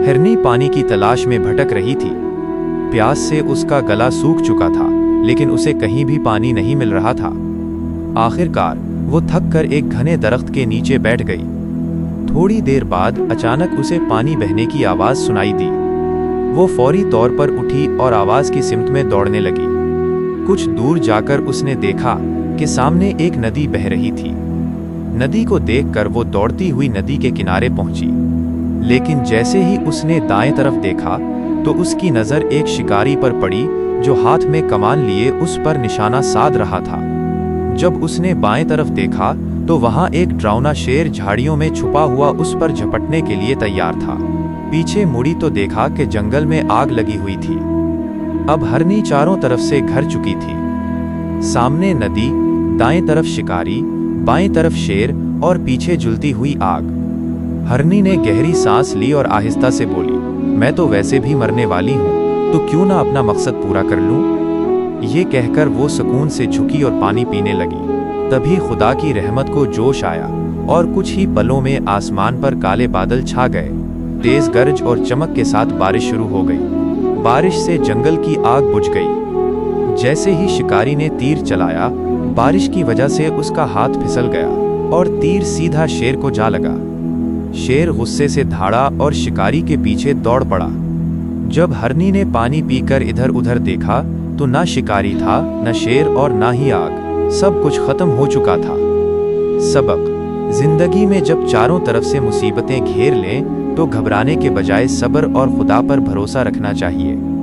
हिरनी पानी की तलाश में भटक रही थी। प्यास से उसका गला सूख चुका था, लेकिन उसे कहीं भी पानी नहीं मिल रहा था। आखिरकार वो थक कर एक घने दरख्त के नीचे बैठ गई। थोड़ी देर बाद अचानक उसे पानी बहने की आवाज़ सुनाई दी। वो फौरी तौर पर उठी और आवाज़ की सिमत में दौड़ने लगी। कुछ दूर जाकर उसने देखा कि सामने एक नदी बह रही थी। नदी को देखकर वो दौड़ती हुई नदी के किनारे पहुंची, लेकिन जैसे ही उसने दाएं तरफ देखा तो उसकी नज़र एक शिकारी पर पड़ी जो हाथ में कमान लिए उस पर निशाना साध रहा था। जब उसने बाएं तरफ देखा तो वहां एक डरावना शेर झाड़ियों में छुपा हुआ उस पर झपटने के लिए तैयार था। पीछे मुड़ी तो देखा कि जंगल में आग लगी हुई थी। अब हिरनी चारों तरफ से घर चुकी थी। सामने नदी, दाएं तरफ शिकारी, बाएं तरफ शेर और पीछे जलती हुई आग। हिरनी ने गहरी सांस ली और आहिस्ता से बोली, मैं तो वैसे भी मरने वाली हूँ, तो क्यों ना अपना मकसद पूरा कर लूँ। ये कहकर वो सुकून से झुकी और पानी पीने लगी। तभी खुदा की रहमत को जोश आया और कुछ ही पलों में आसमान पर काले बादल छा गए। तेज गरज और चमक के साथ बारिश शुरू हो गई। बारिश से जंगल की आग बुझ गई। जैसे ही शिकारी ने तीर चलाया, बारिश की वजह से उसका हाथ फिसल गया और तीर सीधा शेर को जा लगा। शेर गुस्से से धाड़ा और शिकारी के पीछे दौड़ पड़ा। जब हिरनी ने पानी पीकर इधर उधर देखा तो ना शिकारी था, न शेर और ना ही आग। सब कुछ खत्म हो चुका था। सबक: जिंदगी में जब चारों तरफ से मुसीबतें घेर लें तो घबराने के बजाय सब्र और खुदा पर भरोसा रखना चाहिए।